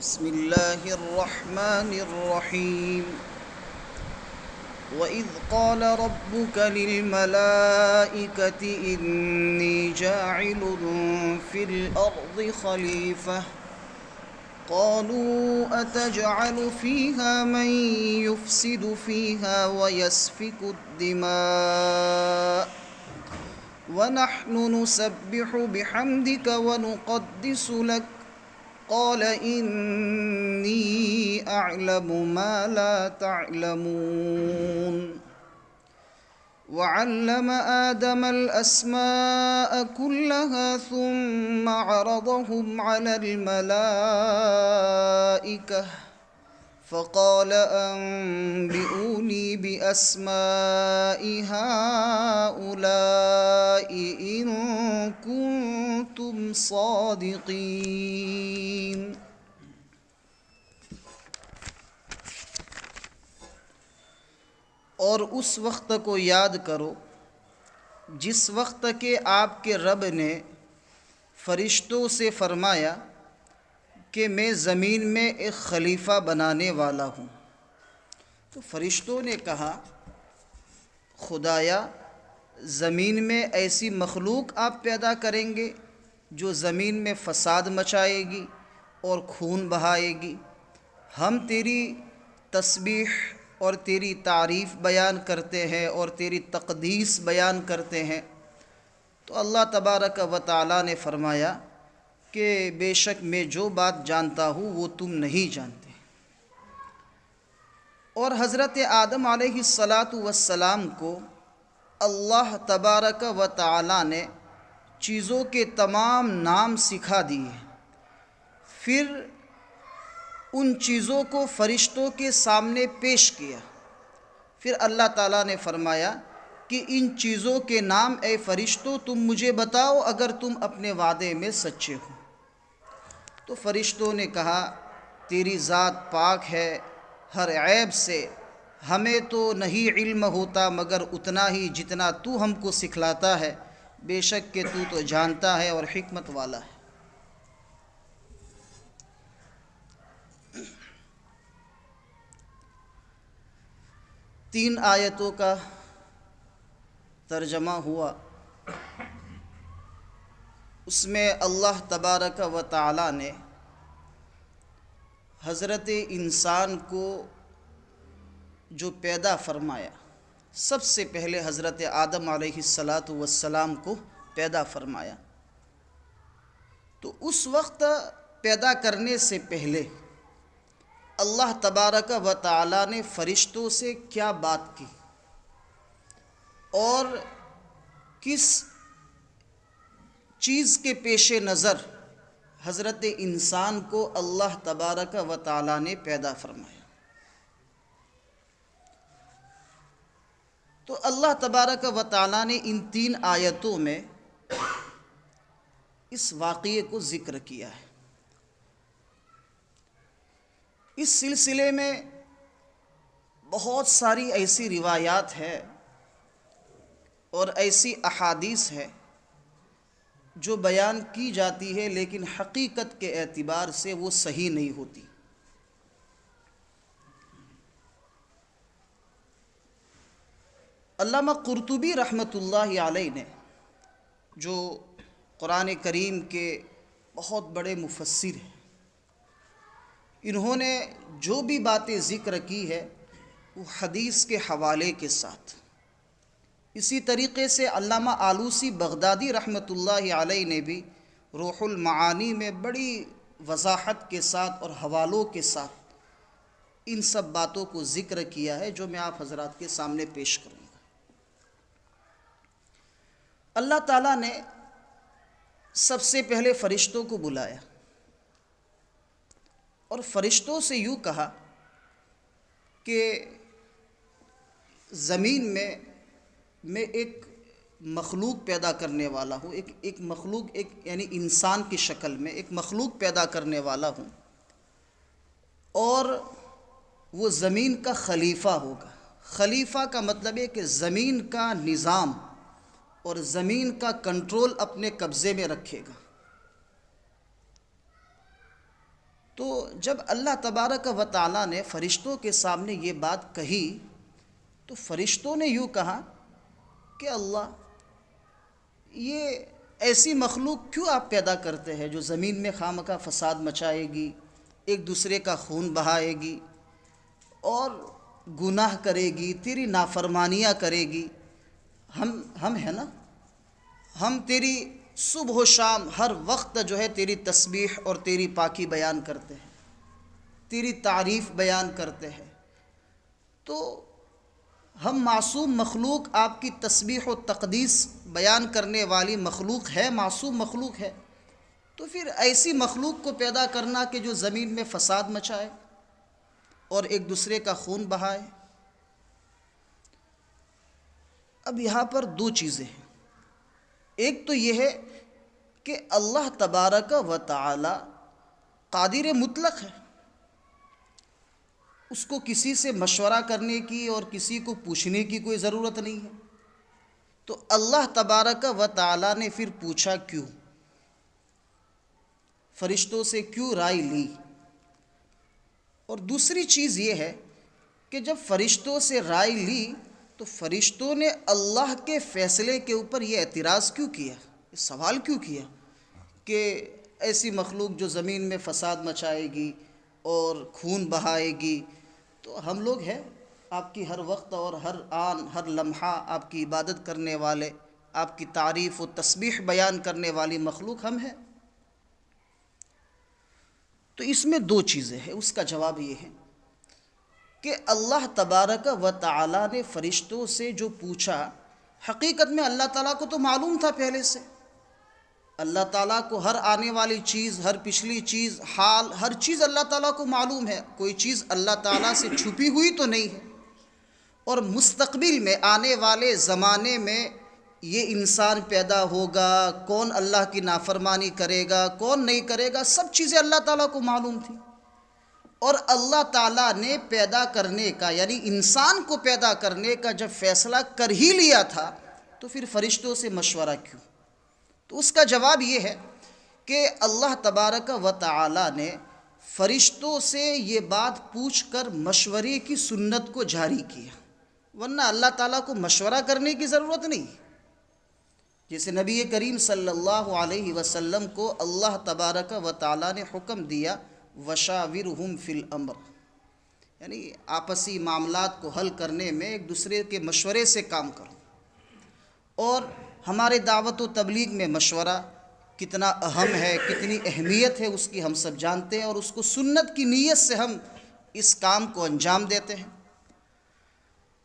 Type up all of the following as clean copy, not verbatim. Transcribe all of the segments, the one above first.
بسم الله الرحمن الرحيم وإذ قال ربك للملائكة إني جاعل في الأرض خليفة قالوا أتجعل فيها من يفسد فيها ويسفك الدماء ونحن نسبح بحمدك ونقدس لك قال إني أعلم ما لا تعلمون وعلم آدم الأسماء كلها ثم عرضهم على الملائكة فقال أنبئوني بأسماء هؤلاء إن كنتم صادقين۔ اور اس وقت کو یاد کرو جس وقت کہ آپ کے رب نے فرشتوں سے فرمایا کہ میں زمین میں ایک خلیفہ بنانے والا ہوں۔ تو فرشتوں نے کہا خدایا زمین میں ایسی مخلوق آپ پیدا کریں گے جو زمین میں فساد مچائے گی اور خون بہائے گی؟ ہم تیری تسبیح اور تیری تعریف بیان کرتے ہیں اور تیری تقدیس بیان کرتے ہیں۔ تو اللہ تبارک و تعالیٰ نے فرمایا کہ بے شک میں جو بات جانتا ہوں وہ تم نہیں جانتے۔ اور حضرت آدم علیہ السلام کو اللہ تبارک و تعالیٰ نے چیزوں کے تمام نام سکھا دیے، پھر ان چیزوں کو فرشتوں کے سامنے پیش کیا۔ پھر اللہ تعالیٰ نے فرمایا کہ ان چیزوں کے نام اے فرشتوں تم مجھے بتاؤ اگر تم اپنے وعدے میں سچے ہو۔ تو فرشتوں نے کہا تیری ذات پاک ہے ہر عیب سے، ہمیں تو نہیں علم ہوتا مگر اتنا ہی جتنا تو ہم کو سکھلاتا ہے، بے شک کہ تو تو جانتا ہے اور حکمت والا ہے۔ تین آیتوں کا ترجمہ ہوا، اس میں اللہ تبارک و تعالیٰ نے حضرت انسان کو جو پیدا فرمایا، سب سے پہلے حضرت آدم علیہ السلام کو پیدا فرمایا۔ تو اس وقت پیدا کرنے سے پہلے اللہ تبارک و تعالیٰ نے فرشتوں سے کیا بات کی اور کس چیز کے پیش نظر حضرت انسان کو اللہ تبارک و تعالیٰ نے پیدا فرمایا۔ تو اللہ تبارک و تعالیٰ نے ان تین آیتوں میں اس واقعے کو ذکر کیا ہے۔ اس سلسلے میں بہت ساری ایسی روایات ہیں اور ایسی احادیث ہے جو بیان کی جاتی ہے لیکن حقیقت کے اعتبار سے وہ صحیح نہیں ہوتی۔ علامہ قرطبی رحمۃ اللہ علیہ نے جو قرآن کریم کے بہت بڑے مفسر ہیں، انہوں نے جو بھی باتیں ذکر کی ہے وہ حدیث کے حوالے کے ساتھ۔ اسی طریقے سے علامہ آلوسی بغدادی رحمۃ اللہ علیہ نے بھی روح المعانی میں بڑی وضاحت کے ساتھ اور حوالوں کے ساتھ ان سب باتوں کو ذکر کیا ہے جو میں آپ حضرات کے سامنے پیش کروں گا۔ اللہ تعالیٰ نے سب سے پہلے فرشتوں کو بلایا اور فرشتوں سے یوں کہا کہ زمین میں ایک مخلوق پیدا کرنے والا ہوں، ایک مخلوق یعنی انسان کی شکل میں ایک مخلوق پیدا کرنے والا ہوں اور وہ زمین کا خلیفہ ہوگا۔ خلیفہ کا مطلب ہے کہ زمین کا نظام اور زمین کا کنٹرول اپنے قبضے میں رکھے گا۔ تو جب اللہ تبارک و تعالیٰ نے فرشتوں کے سامنے یہ بات کہی تو فرشتوں نے یوں کہا کہ اللہ، یہ ایسی مخلوق کیوں آپ پیدا کرتے ہیں جو زمین میں خامخواہ فساد مچائے گی، ایک دوسرے کا خون بہائے گی اور گناہ کرے گی، تیری نافرمانیاں کرے گی. ہم ہے نا، ہم تیری صبح و شام ہر وقت جو ہے تیری تسبیح اور تیری پاکی بیان کرتے ہیں، تیری تعریف بیان کرتے ہیں. تو ہم معصوم مخلوق آپ کی تسبیح و تقدیس بیان کرنے والی مخلوق ہے، معصوم مخلوق ہے، تو پھر ایسی مخلوق کو پیدا کرنا کہ جو زمین میں فساد مچائے اور ایک دوسرے کا خون بہائے. اب یہاں پر دو چیزیں ہیں. ایک تو یہ ہے کہ اللہ تبارک و تعالی قادر مطلق ہے، اس کو کسی سے مشورہ کرنے کی اور کسی کو پوچھنے کی کوئی ضرورت نہیں ہے. تو اللہ تبارک و تعالی نے پھر پوچھا کیوں، فرشتوں سے کیوں رائے لی. اور دوسری چیز یہ ہے کہ جب فرشتوں سے رائے لی تو فرشتوں نے اللہ کے فیصلے کے اوپر یہ اعتراض کیوں کیا، یہ سوال کیوں کیا کہ ایسی مخلوق جو زمین میں فساد مچائے گی اور خون بہائے گی. تو ہم لوگ ہیں آپ کی ہر وقت اور ہر آن ہر لمحہ آپ کی عبادت کرنے والے، آپ کی تعریف و تسبیح بیان کرنے والی مخلوق ہم ہیں. تو اس میں دو چیزیں ہیں. اس کا جواب یہ ہے کہ اللہ تبارک و تعالی نے فرشتوں سے جو پوچھا، حقیقت میں اللہ تعالیٰ کو تو معلوم تھا پہلے سے. اللہ تعالیٰ کو ہر آنے والی چیز، ہر پچھلی چیز، حال، ہر چیز اللہ تعالیٰ کو معلوم ہے. کوئی چیز اللہ تعالیٰ سے چھپی ہوئی تو نہیں ہے. اور مستقبل میں آنے والے زمانے میں یہ انسان پیدا ہوگا، کون اللہ کی نافرمانی کرے گا، کون نہیں کرے گا، سب چیزیں اللہ تعالیٰ کو معلوم تھی. اور اللہ تعالیٰ نے پیدا کرنے کا، یعنی انسان کو پیدا کرنے کا جب فیصلہ کر ہی لیا تھا تو پھر فرشتوں سے مشورہ کیوں؟ تو اس کا جواب یہ ہے کہ اللہ تبارک و تعالی نے فرشتوں سے یہ بات پوچھ کر مشورے کی سنت کو جاری کیا، ورنہ اللہ تعالیٰ کو مشورہ کرنے کی ضرورت نہیں. جیسے نبی کریم صلی اللہ علیہ وسلم کو اللہ تبارک و تعالی نے حکم دیا وشاورہم فی الامر، یعنی آپسی معاملات کو حل کرنے میں ایک دوسرے کے مشورے سے کام کرو. اور ہمارے دعوت و تبلیغ میں مشورہ کتنا اہم ہے، کتنی اہمیت ہے، اس کی ہم سب جانتے ہیں، اور اس کو سنت کی نیت سے ہم اس کام کو انجام دیتے ہیں.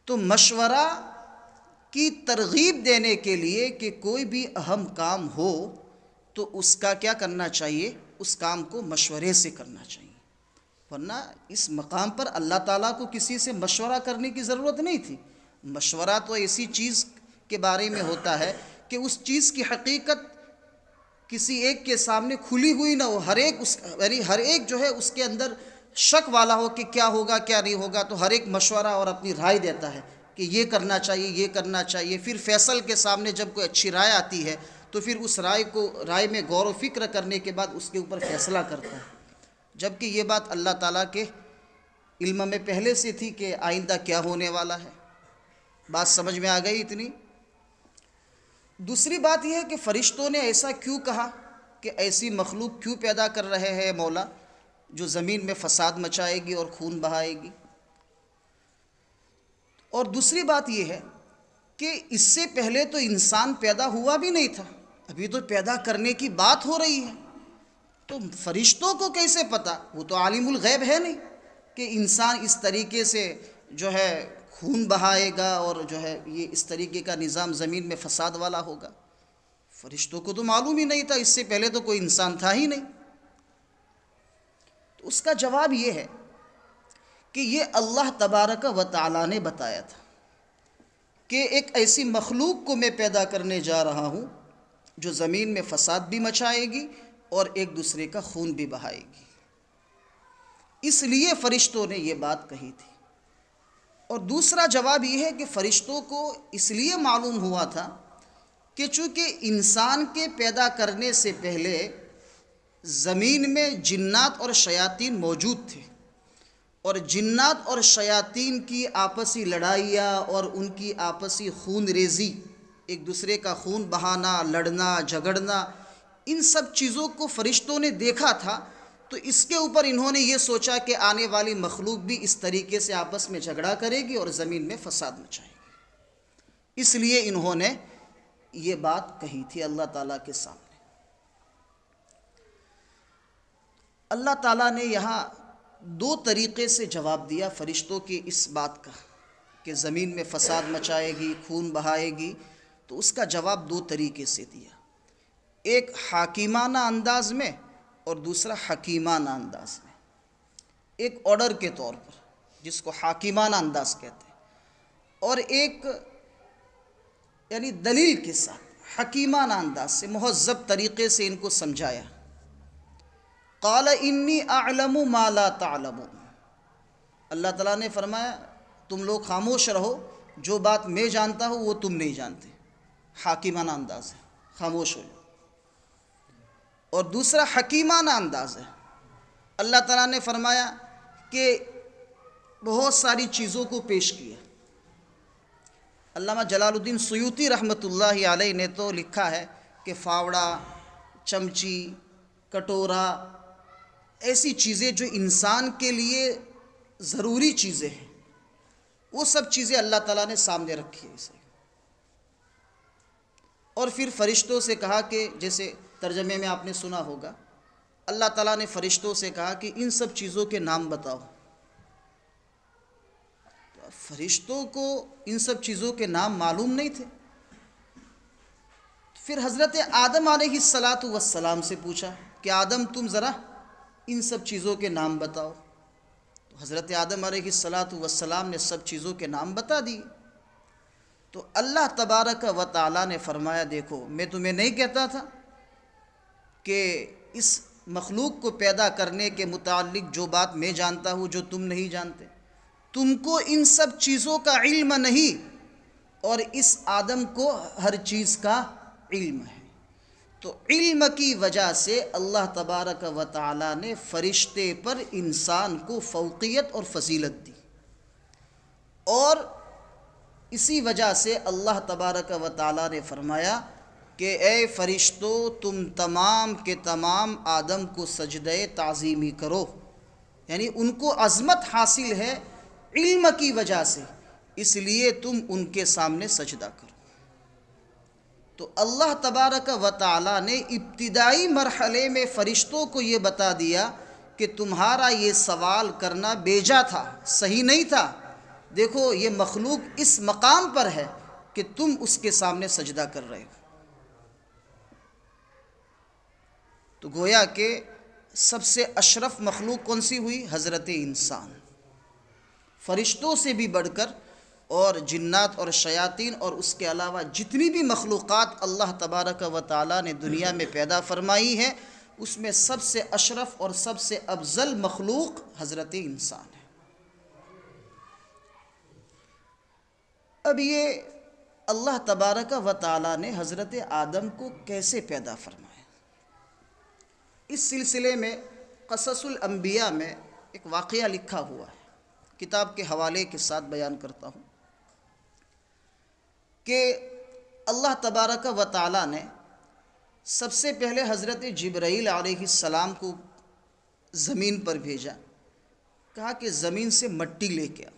تو مشورہ کی ترغیب دینے کے لیے کہ کوئی بھی اہم کام ہو تو اس کا کیا کرنا چاہیے، اس کام کو مشورے سے کرنا چاہیے. ورنہ اس مقام پر اللہ تعالیٰ کو کسی سے مشورہ کرنے کی ضرورت نہیں تھی. مشورہ تو ایسی چیز کے بارے میں ہوتا ہے کہ اس چیز کی حقیقت کسی ایک کے سامنے کھلی ہوئی نہ ہو، ہر ایک جو ہے اس کے اندر شک والا ہو کہ کیا ہوگا کیا نہیں ہوگا. تو ہر ایک مشورہ اور اپنی رائے دیتا ہے کہ یہ کرنا چاہیے، یہ کرنا چاہیے. پھر فیصل کے سامنے جب کوئی اچھی رائے آتی ہے تو پھر اس رائے میں غور و فکر کرنے کے بعد اس کے اوپر فیصلہ کرتا ہے. جبکہ یہ بات اللہ تعالیٰ کے علم میں پہلے سے تھی کہ آئندہ کیا ہونے والا ہے. بات سمجھ میں آ گئی اتنی؟ دوسری بات یہ ہے کہ فرشتوں نے ایسا کیوں کہا کہ ایسی مخلوق کیوں پیدا کر رہے ہیں مولا جو زمین میں فساد مچائے گی اور خون بہائے گی. اور دوسری بات یہ ہے کہ اس سے پہلے تو انسان پیدا ہوا بھی نہیں تھا، ابھی تو پیدا کرنے کی بات ہو رہی ہے. تو فرشتوں کو کیسے پتہ؟ وہ تو عالم الغیب ہے نہیں کہ انسان اس طریقے سے جو ہے خون بہائے گا اور جو ہے یہ اس طریقے کا نظام زمین میں فساد والا ہوگا. فرشتوں کو تو معلوم ہی نہیں تھا، اس سے پہلے تو کوئی انسان تھا ہی نہیں. تو اس کا جواب یہ ہے کہ یہ اللہ تبارک و تعالی نے بتایا تھا کہ ایک ایسی مخلوق کو میں پیدا کرنے جا رہا ہوں جو زمین میں فساد بھی مچائے گی اور ایک دوسرے کا خون بھی بہائے گی. اس لیے فرشتوں نے یہ بات کہی تھی. اور دوسرا جواب یہ ہے کہ فرشتوں کو اس لیے معلوم ہوا تھا کہ چونکہ انسان کے پیدا کرنے سے پہلے زمین میں جنات اور شیاطین موجود تھے، اور جنات اور شیاطین کی آپسی لڑائیاں اور ان کی آپسی خون ریزی، ایک دوسرے کا خون بہانا، لڑنا جھگڑنا، ان سب چیزوں کو فرشتوں نے دیکھا تھا، تو اس کے اوپر انہوں نے یہ سوچا کہ آنے والی مخلوق بھی اس طریقے سے آپس میں جھگڑا کرے گی اور زمین میں فساد مچائے گی، اس لیے انہوں نے یہ بات کہی تھی اللہ تعالیٰ کے سامنے۔ اللہ تعالیٰ نے یہاں دو طریقے سے جواب دیا فرشتوں کی اس بات کا کہ زمین میں فساد مچائے گی، خون بہائے گی، تو اس کا جواب دو طریقے سے دیا، ایک حاکمانہ انداز میں اور دوسرا حکیمانہ انداز میں۔ ایک آرڈر کے طور پر جس کو حاکمانہ انداز کہتے ہیں، اور ایک یعنی دلیل کے ساتھ حکیمانہ انداز سے مہذب طریقے سے ان کو سمجھایا۔ قال انی اعلم ما لا تعلمون، اللہ تعالیٰ نے فرمایا تم لوگ خاموش رہو، جو بات میں جانتا ہوں وہ تم نہیں جانتے، حاکمانہ انداز ہے، خاموش ہو جاؤ۔ اور دوسرا حکیمانہ انداز ہے، اللہ تعالیٰ نے فرمایا کہ بہت ساری چیزوں کو پیش کیا۔ علامہ جلال الدین سیوطی رحمۃ اللہ علیہ نے تو لکھا ہے کہ فاوڑا، چمچی، کٹورا، ایسی چیزیں جو انسان کے لیے ضروری چیزیں ہیں، وہ سب چیزیں اللہ تعالیٰ نے سامنے رکھی ہے اسے، اور پھر فرشتوں سے کہا کہ جیسے ترجمے میں آپ نے سنا ہوگا، اللہ تعالیٰ نے فرشتوں سے کہا کہ ان سب چیزوں کے نام بتاؤ۔ فرشتوں کو ان سب چیزوں کے نام معلوم نہیں تھے، پھر حضرت آدم علیہ السلام سے پوچھا کہ آدم تم ذرا ان سب چیزوں کے نام بتاؤ، تو حضرت آدم علیہ السلام نے سب چیزوں کے نام بتا دیے۔ تو اللہ تبارک و تعالیٰ نے فرمایا دیکھو میں تمہیں نہیں کہتا تھا کہ اس مخلوق کو پیدا کرنے کے متعلق جو بات میں جانتا ہوں جو تم نہیں جانتے، تم کو ان سب چیزوں کا علم نہیں، اور اس آدم کو ہر چیز کا علم ہے۔ تو علم کی وجہ سے اللہ تبارک و تعالیٰ نے فرشتے پر انسان کو فوقیت اور فضیلت دی، اور اسی وجہ سے اللہ تبارک و تعالیٰ نے فرمایا کہ اے فرشتو تم تمام کے تمام آدم کو سجدہ تعظیمی کرو، یعنی ان کو عظمت حاصل ہے علم کی وجہ سے، اس لیے تم ان کے سامنے سجدہ کرو۔ تو اللہ تبارک و تعالیٰ نے ابتدائی مرحلے میں فرشتوں کو یہ بتا دیا کہ تمہارا یہ سوال کرنا بیجا تھا، صحیح نہیں تھا، دیکھو یہ مخلوق اس مقام پر ہے کہ تم اس کے سامنے سجدہ کر رہے ہو۔ تو گویا کہ سب سے اشرف مخلوق کون سی ہوئی؟ حضرت انسان، فرشتوں سے بھی بڑھ کر، اور جنات اور شیاطین اور اس کے علاوہ جتنی بھی مخلوقات اللہ تبارک و تعالیٰ نے دنیا میں پیدا فرمائی ہے، اس میں سب سے اشرف اور سب سے افضل مخلوق حضرت انسان ہے۔ اب یہ اللہ تبارک و تعالیٰ نے حضرت آدم کو کیسے پیدا فرمایا، اس سلسلے میں قصص الانبیاء میں ایک واقعہ لکھا ہوا ہے، کتاب کے حوالے کے ساتھ بیان کرتا ہوں کہ اللہ تبارک و تعالیٰ نے سب سے پہلے حضرت جبرائیل علیہ السلام کو زمین پر بھیجا، کہا کہ زمین سے مٹی لے کے آؤ،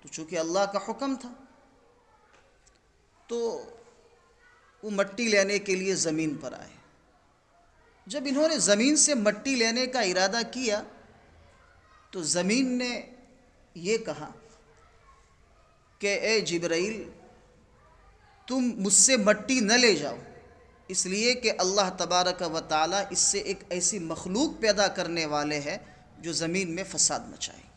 تو چونکہ اللہ کا حکم تھا تو وہ مٹی لینے کے لیے زمین پر آئے۔ جب انہوں نے زمین سے مٹی لینے کا ارادہ کیا تو زمین نے یہ کہا کہ اے جبرائیل تم مجھ سے مٹی نہ لے جاؤ، اس لیے کہ اللہ تبارک و تعالیٰ اس سے ایک ایسی مخلوق پیدا کرنے والے ہیں جو زمین میں فساد مچائے گی۔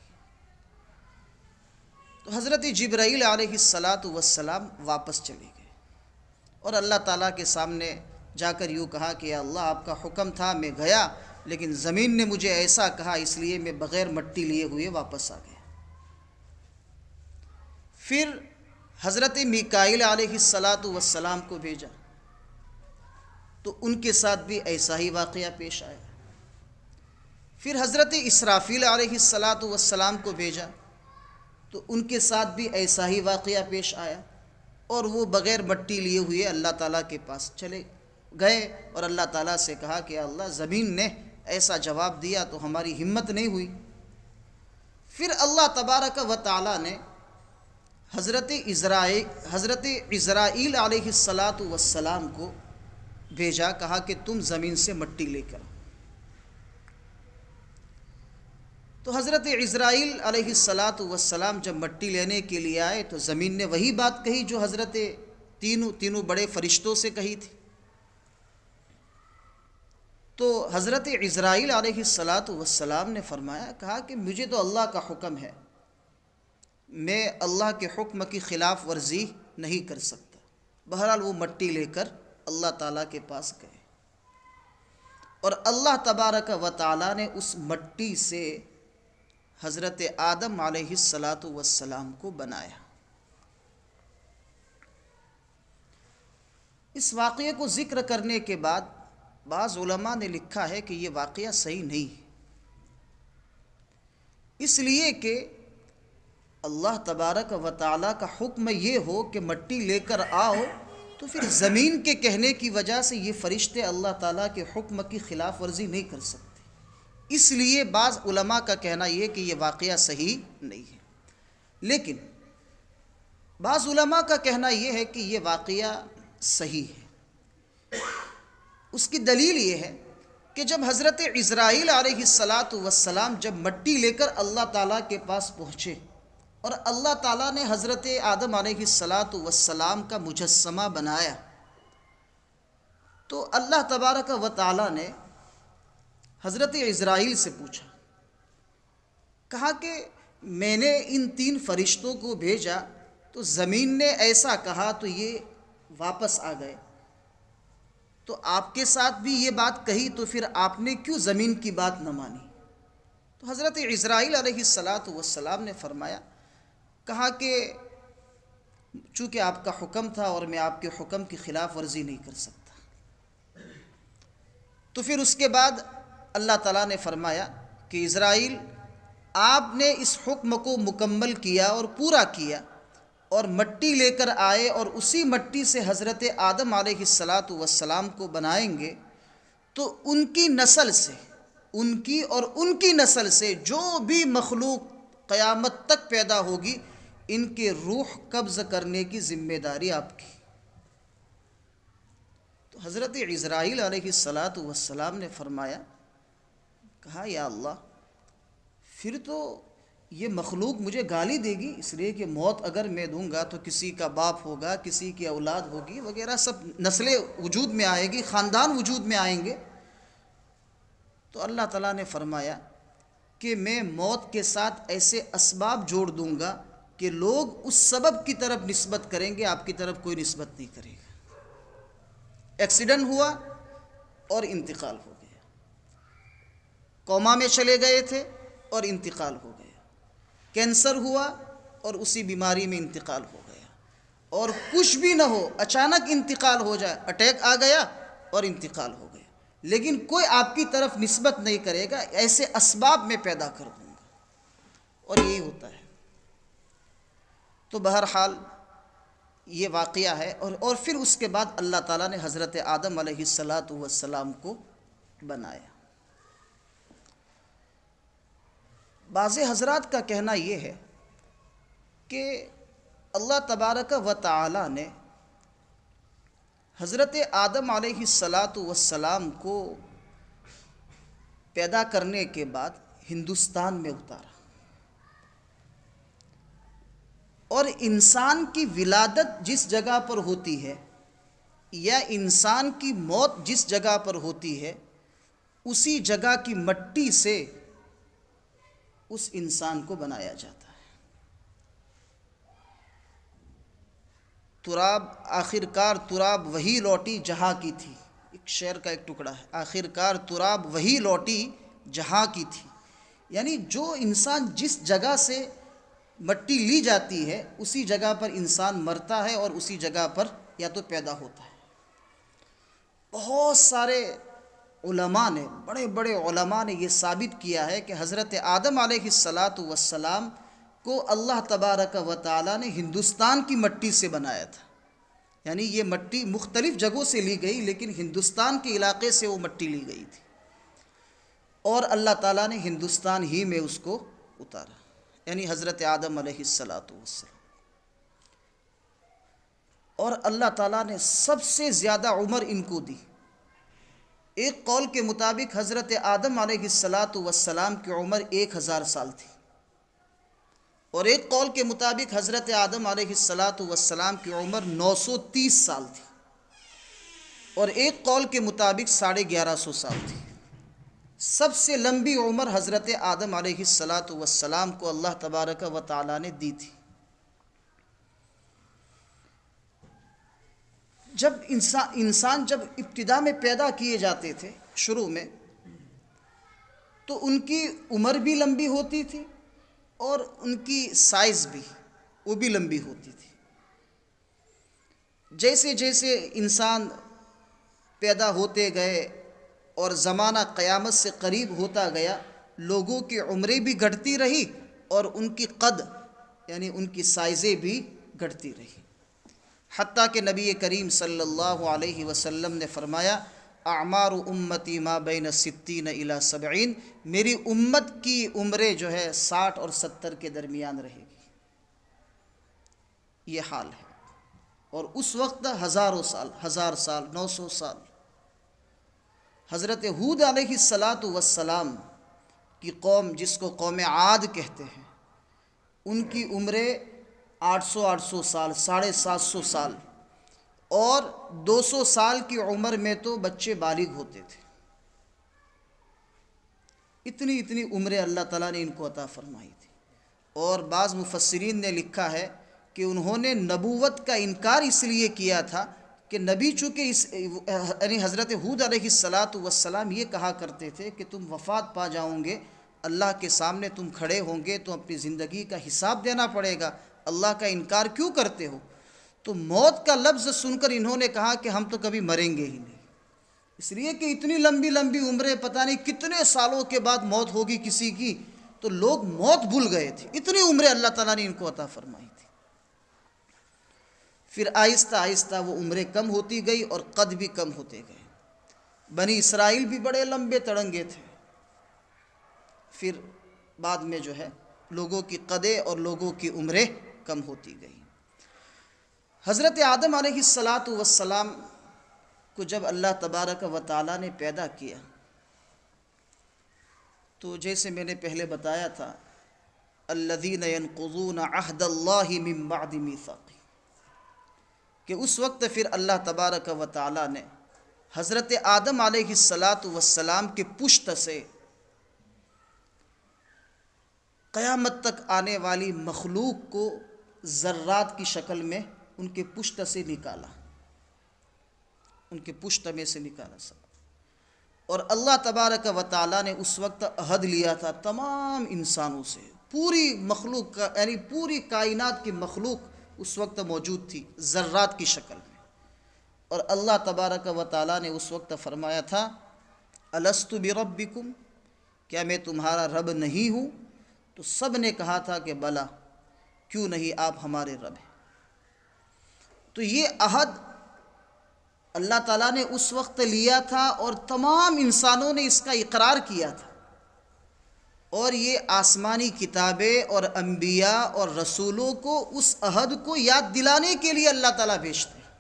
تو حضرت جبرائیل علیہ السلام واپس چلے گئے اور اللہ تعالیٰ کے سامنے جا کر یوں کہا کہ یا اللہ آپ کا حکم تھا، میں گیا لیکن زمین نے مجھے ایسا کہا، اس لیے میں بغیر مٹی لیے ہوئے واپس آ گیا۔ پھر حضرت میکائیل علیہ السلام کو بھیجا، تو ان کے ساتھ بھی ایسا ہی واقعہ پیش آیا۔ پھر حضرت اسرافیل علیہ السلام کو بھیجا تو ان کے ساتھ بھی ایسا ہی واقعہ پیش آیا، اور وہ بغیر مٹی لیے ہوئے اللہ تعالیٰ کے پاس چلے گئے اور اللہ تعالیٰ سے کہا کہ اللہ زمین نے ایسا جواب دیا تو ہماری ہمت نہیں ہوئی۔ پھر اللہ تبارک و تعالیٰ نے حضرت عزرائیل علیہ السلام کو بھیجا، کہا کہ تم زمین سے مٹی لے کر آؤ۔ تو حضرت عزرائیل علیہ السلام جب مٹی لینے کے لیے آئے تو زمین نے وہی بات کہی جو حضرت تینوں بڑے فرشتوں سے کہی تھی۔ تو حضرت عزرائیل علیہ السلام نے فرمایا، کہا کہ مجھے تو اللہ کا حکم ہے، میں اللہ کے حکم کی خلاف ورزی نہیں کر سکتا۔ بہرحال وہ مٹی لے کر اللہ تعالیٰ کے پاس گئے، اور اللہ تبارک و تعالیٰ نے اس مٹی سے حضرت آدم علیہ السلام کو بنایا۔ اس واقعے کو ذکر کرنے کے بعد بعض علماء نے لکھا ہے کہ یہ واقعہ صحیح نہیں ہے، اس لیے کہ اللہ تبارک و تعالیٰ کا حکم یہ ہو کہ مٹی لے کر آؤ، تو پھر زمین کے کہنے کی وجہ سے یہ فرشتے اللہ تعالیٰ کے حکم کی خلاف ورزی نہیں کر سکتے۔ اس لیے بعض علماء کا کہنا یہ کہ یہ واقعہ صحیح نہیں ہے، لیکن بعض علماء کا کہنا یہ ہے کہ یہ واقعہ صحیح ہے۔ اس کی دلیل یہ ہے کہ جب حضرت عزرائیل علیہ السلام جب مٹی لے کر اللہ تعالیٰ کے پاس پہنچے اور اللہ تعالیٰ نے حضرت آدم علیہ السلام کا مجسمہ بنایا، تو اللہ تبارک و تعالیٰ نے حضرت عزرائیل سے پوچھا، کہا کہ میں نے ان 3 فرشتوں کو بھیجا تو زمین نے ایسا کہا تو یہ واپس آ گئے، تو آپ کے ساتھ بھی یہ بات کہی تو پھر آپ نے کیوں زمین کی بات نہ مانی؟ تو حضرت عزرائیل علیہ السلام نے فرمایا، کہا کہ چونکہ آپ کا حکم تھا اور میں آپ کے حکم کی خلاف ورزی نہیں کر سکتا۔ تو پھر اس کے بعد اللہ تعالیٰ نے فرمایا کہ عزرائیل، آپ نے اس حکم کو مکمل کیا اور پورا کیا اور مٹی لے کر آئے، اور اسی مٹی سے حضرت آدم علیہ السلام کو بنائیں گے، تو ان کی نسل سے، ان کی نسل سے جو بھی مخلوق قیامت تک پیدا ہوگی، ان کے روح قبض کرنے کی ذمہ داری آپ کی۔ تو حضرت عزرائیل علیہ السلام نے فرمایا، کہا یا اللہ، پھر تو یہ مخلوق مجھے گالی دے گی، اس لیے کہ موت اگر میں دوں گا تو کسی کا باپ ہوگا، کسی کی اولاد ہوگی وغیرہ، سب نسلیں وجود میں آئے گی، خاندان وجود میں آئیں گے۔ تو اللہ تعالیٰ نے فرمایا کہ میں موت کے ساتھ ایسے اسباب جوڑ دوں گا کہ لوگ اس سبب کی طرف نسبت کریں گے، آپ کی طرف کوئی نسبت نہیں کرے گا۔ ایکسیڈنٹ ہوا اور انتقال ہو گیا، کوما میں چلے گئے تھے اور انتقال ہو گیا، کینسر ہوا اور اسی بیماری میں انتقال ہو گیا، اور کچھ بھی نہ ہو، اچانک انتقال ہو جائے، اٹیک آ گیا اور انتقال ہو گیا، لیکن کوئی آپ کی طرف نسبت نہیں کرے گا، ایسے اسباب میں پیدا کر دوں گا، اور یہی ہوتا ہے۔ تو بہرحال یہ واقعہ ہے، اور پھر اس کے بعد اللہ تعالیٰ نے حضرت آدم علیہ السلام کو بنایا۔ بعض حضرات کا کہنا یہ ہے کہ اللہ تبارک و تعالیٰ نے حضرت آدم علیہ السلام کو پیدا کرنے کے بعد ہندوستان میں اتارا، اور انسان کی ولادت جس جگہ پر ہوتی ہے یا انسان کی موت جس جگہ پر ہوتی ہے، اسی جگہ کی مٹی سے اس انسان کو بنایا جاتا ہے۔ تراب، آخر کار تراب وہی لوٹی جہاں کی تھی، ایک شعر کا ایک ٹکڑا ہے، آخر کار تراب وہی لوٹی جہاں کی تھی، یعنی جو انسان جس جگہ سے مٹی لی جاتی ہے اسی جگہ پر انسان مرتا ہے اور اسی جگہ پر یا تو پیدا ہوتا ہے۔ بہت سارے علماء نے، بڑے بڑے علماء نے یہ ثابت کیا ہے کہ حضرت آدم علیہ السلام کو اللہ تبارک و تعالیٰ نے ہندوستان کی مٹی سے بنایا تھا. یعنی یہ مٹی مختلف جگہوں سے لی گئی، لیکن ہندوستان کے علاقے سے وہ مٹی لی گئی تھی، اور اللہ تعالیٰ نے ہندوستان ہی میں اس کو اتارا، یعنی حضرت آدم علیہ السلام. اور اللہ تعالیٰ نے سب سے زیادہ عمر ان کو دی. ایک قول کے مطابق حضرت آدم علیہ السلام کی عمر 1000 سال تھی، اور ایک قول کے مطابق حضرت آدم علیہ السلام کی عمر 930 سال تھی، اور ایک قول کے مطابق 1150 سال تھی. سب سے لمبی عمر حضرت آدم علیہ السلام کو اللہ تبارک و تعالیٰ نے دی تھی. جب انسان جب ابتدا میں پیدا کیے جاتے تھے شروع میں، تو ان کی عمر بھی لمبی ہوتی تھی اور ان کی سائز بھی، وہ بھی لمبی ہوتی تھی. جیسے جیسے انسان پیدا ہوتے گئے اور زمانہ قیامت سے قریب ہوتا گیا، لوگوں کی عمریں بھی گھٹتی رہی اور ان کی قد یعنی ان کی سائزیں بھی گھٹتی رہی، حتیٰ کہ نبی کریم صلی اللہ علیہ وسلم نے فرمایا اعمار امتی ما بین 60 الی 70، میری امت کی عمریں جو ہے 60 اور 70 کے درمیان رہے گی. یہ حال ہے. اور اس وقت ہزاروں سال، 1000 سال، 900 سال. حضرت ہود علیہ السلام کی قوم، جس کو قوم عاد کہتے ہیں، ان کی عمریں 800 سال، 750 سال، اور 200 سال کی عمر میں تو بچے بالغ ہوتے تھے. اتنی عمریں اللہ تعالیٰ نے ان کو عطا فرمائی تھی. اور بعض مفسرین نے لکھا ہے کہ انہوں نے نبوت کا انکار اس لیے کیا تھا کہ نبی چونکہ یعنی حضرت ہود علیہ السلام یہ کہا کرتے تھے کہ تم وفات پا جاؤں گے، اللہ کے سامنے تم کھڑے ہوں گے تو اپنی زندگی کا حساب دینا پڑے گا، اللہ کا انکار کیوں کرتے ہو؟ تو موت کا لفظ سن کر انہوں نے کہا کہ ہم تو کبھی مریں گے ہی نہیں، اس لیے کہ اتنی لمبی عمریں، پتہ نہیں کتنے سالوں کے بعد موت ہوگی کسی کی، تو لوگ موت بھول گئے تھے. اتنی عمریں اللہ تعالیٰ نے ان کو عطا فرمائی تھی. پھر آہستہ آہستہ وہ عمریں کم ہوتی گئی اور قد بھی کم ہوتے گئے. بنی اسرائیل بھی بڑے لمبے تڑنگے تھے. پھر بعد میں جو ہے لوگوں کی قدیں اور لوگوں کی عمریں کم ہوتی گئی. حضرت آدم علیہ السلام کو جب اللہ تبارک و تعالیٰ نے پیدا کیا، تو جیسے میں نے پہلے بتایا تھا الذین ینقضون عہد اللہ من بعد میثاقہ، کہ اس وقت پھر اللہ تبارک و تعالیٰ نے حضرت آدم علیہ السلام کے پشت سے قیامت تک آنے والی مخلوق کو ذرات کی شکل میں ان کے پشت سے نکالا، ان کے پشت میں سے نکالا سب. اور اللہ تبارک و تعالیٰ نے اس وقت عہد لیا تھا تمام انسانوں سے، پوری مخلوق کا، یعنی پوری کائنات کی مخلوق اس وقت موجود تھی ذرات کی شکل میں. اور اللہ تبارک و تعالیٰ نے اس وقت فرمایا تھا الست بربکم، کیا میں تمہارا رب نہیں ہوں؟ تو سب نے کہا تھا کہ بلا، کیوں نہیں، آپ ہمارے رب ہیں. تو یہ عہد اللہ تعالیٰ نے اس وقت لیا تھا اور تمام انسانوں نے اس کا اقرار کیا تھا. اور یہ آسمانی کتابیں اور انبیاء اور رسولوں کو اس عہد کو یاد دلانے کے لیے اللہ تعالیٰ بھیجتے ہیں،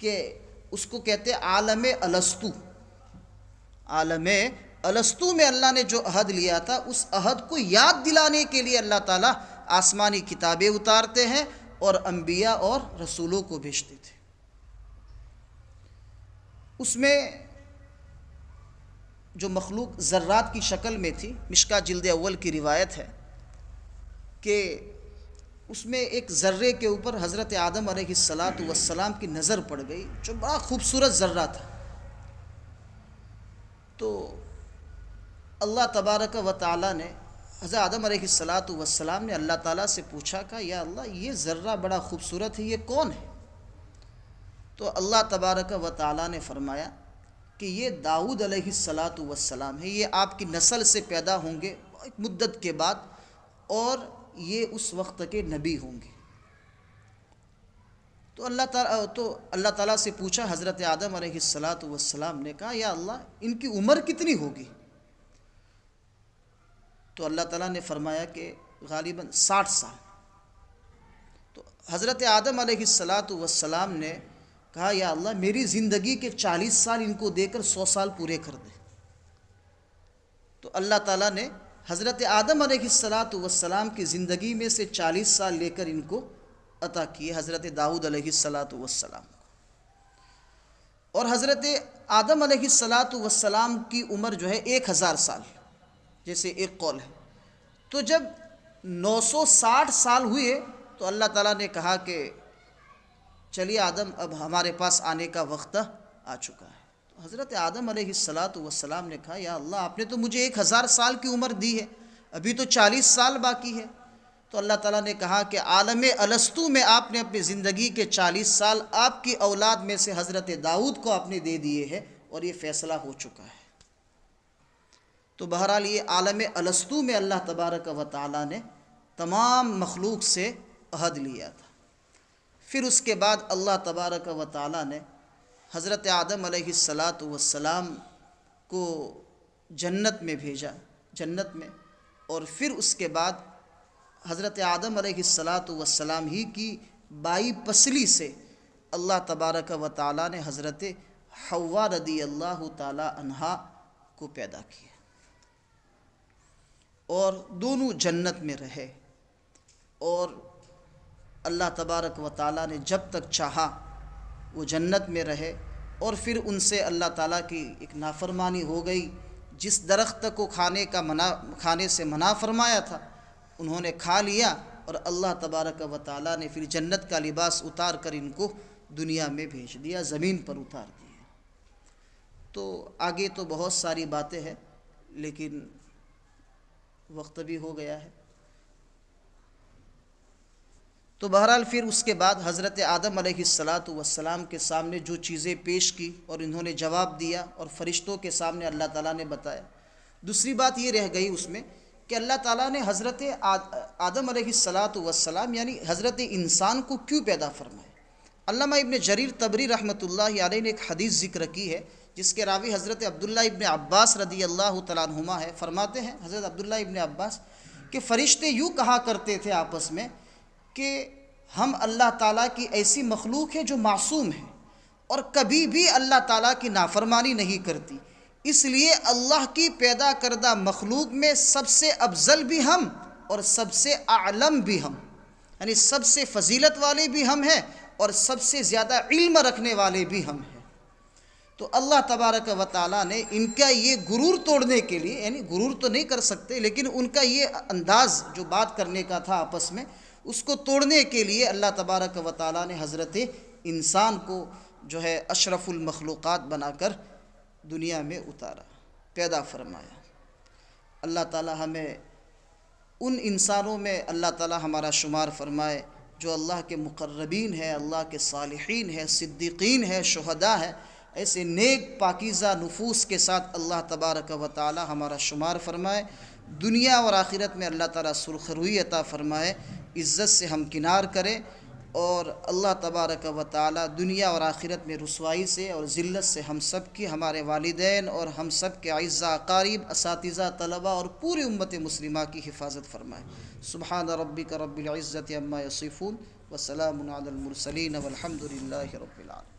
کہ اس کو کہتے ہیں عالم الستو. عالم الستو میں اللہ نے جو عہد لیا تھا، اس عہد کو یاد دلانے کے لیے اللہ تعالیٰ آسمانی کتابیں اتارتے ہیں اور انبیاء اور رسولوں کو بھیجتے تھے. اس میں جو مخلوق ذرات کی شکل میں تھی، مشکاہ جلد اول کی روایت ہے کہ اس میں ایک ذرے کے اوپر حضرت آدم علیہ السلام کی نظر پڑ گئی، جو بڑا خوبصورت ذرہ تھا. تو اللہ تبارک و تعالیٰ نے، حضرت آدم علیہ السلام نے اللہ تعالیٰ سے پوچھا کہ یا اللہ، یہ ذرہ بڑا خوبصورت ہے، یہ کون ہے؟ تو اللہ تبارک و تعالیٰ نے فرمایا کہ یہ داؤد علیہ السلام ہے، یہ آپ کی نسل سے پیدا ہوں گے ایک مدت کے بعد، اور یہ اس وقت کے نبی ہوں گے۔ تو اللہ تعالیٰ سے پوچھا، حضرت آدم علیہ السلام نے کہا یا اللہ ان کی عمر کتنی ہوگی؟ تو اللہ تعالیٰ نے فرمایا کہ غالباً 60 سال۔ تو حضرت آدم علیہ السلام نے کہا یا اللہ میری زندگی کے 40 سال ان کو دے کر 100 سال پورے کر دے۔ تو اللہ تعالیٰ نے حضرت آدم علیہ السلام کی زندگی میں سے 40 سال لے کر ان کو عطا کیے حضرت داؤد علیہ السلام کو۔ اور حضرت آدم علیہ السلام کی عمر جو ہے 1000 سال، جیسے ایک قول ہے۔ تو جب 960 سال ہوئے تو اللہ تعالیٰ نے کہا کہ چلیے آدم اب ہمارے پاس آنے کا وقت آ چکا ہے۔ تو حضرت آدم علیہ السلام نے کہا یا اللہ آپ نے تو مجھے 1000 سال کی عمر دی ہے، ابھی تو 40 سال باقی ہے۔ تو اللہ تعالیٰ نے کہا کہ عالم الستو میں آپ نے اپنی زندگی کے 40 سال آپ کی اولاد میں سے حضرت داؤد کو آپ نے دے دیے ہیں، اور یہ فیصلہ ہو چکا ہے۔ تو بہرحال یہ عالم الستو میں اللہ تبارک و تعالیٰ نے تمام مخلوق سے عہد لیا تھا۔ پھر اس کے بعد اللہ تبارک و تعالیٰ نے حضرت آدم علیہ السلام کو جنت میں بھیجا، جنت میں، اور پھر اس کے بعد حضرت آدم علیہ السلام ہی کی بائی پسلی سے اللہ تبارک و تعالیٰ نے حضرت حوا رضی اللہ تعالیٰ عنہا کو پیدا کیا، اور دونوں جنت میں رہے، اور اللہ تبارک و تعالیٰ نے جب تک چاہا وہ جنت میں رہے، اور پھر ان سے اللہ تعالیٰ کی ایک نافرمانی ہو گئی۔ جس درخت کو کھانے سے منع فرمایا تھا انہوں نے کھا لیا، اور اللہ تبارک و تعالیٰ نے پھر جنت کا لباس اتار کر ان کو دنیا میں بھیج دیا، زمین پر اتار دیا۔ تو آگے تو بہت ساری باتیں ہیں، لیکن وقت بھی ہو گیا ہے۔ تو بہرحال پھر اس کے بعد حضرت آدم علیہ السلام کے سامنے جو چیزیں پیش کی اور انہوں نے جواب دیا، اور فرشتوں کے سامنے اللہ تعالیٰ نے بتایا۔ دوسری بات یہ رہ گئی اس میں کہ اللہ تعالیٰ نے حضرت آدم علیہ السلام یعنی حضرت انسان کو کیوں پیدا فرمایا۔ علامہ ابن جریر طبری رحمۃ اللہ علیہ نے ایک حدیث ذکر کی ہے جس کے راوی حضرت عبداللہ ابن عباس رضی اللہ تعالیٰ عنہما ہے۔ فرماتے ہیں حضرت عبداللہ ابن عباس کہ فرشتے یوں کہا کرتے تھے آپس میں کہ ہم اللہ تعالیٰ کی ایسی مخلوق ہے جو معصوم ہے اور کبھی بھی اللہ تعالیٰ کی نافرمانی نہیں کرتی، اس لیے اللہ کی پیدا کردہ مخلوق میں سب سے افضل بھی ہم اور سب سے اعلم بھی ہم، یعنی سب سے فضیلت والے بھی ہم ہیں اور سب سے زیادہ علم رکھنے والے بھی ہم ہیں۔ تو اللہ تبارک و تعالیٰ نے ان کا یہ غرور توڑنے کے لیے، یعنی غرور تو نہیں کر سکتے لیکن ان کا یہ انداز جو بات کرنے کا تھا آپس میں، اس کو توڑنے کے لیے اللہ تبارک و تعالیٰ نے حضرت انسان کو جو ہے اشرف المخلوقات بنا کر دنیا میں اتارا، پیدا فرمایا۔ اللہ تعالیٰ ہمیں ان انسانوں میں اللہ تعالیٰ ہمارا شمار فرمائے جو اللہ کے مقربین ہیں، اللہ کے صالحین ہیں، صدیقین ہیں، شہداء ہیں۔ ایسے نیک پاکیزہ نفوس کے ساتھ اللہ تبارک و تعالیٰ ہمارا شمار فرمائے، دنیا اور آخرت میں اللہ تعالیٰ سرخروئی عطا فرمائے، عزت سے ہمکنار کرے، اور اللہ تبارک و تعالیٰ دنیا اور آخرت میں رسوائی سے اور ذلت سے ہم سب کی، ہمارے والدین اور ہم سب کے اعزاء اقارب، اساتذہ، طلباء اور پوری امت مسلمہ کی حفاظت فرمائے۔ سبحان ربک رب العزت عما یصفون وسلام علی المرسلین والحمد للہ رب العالمین۔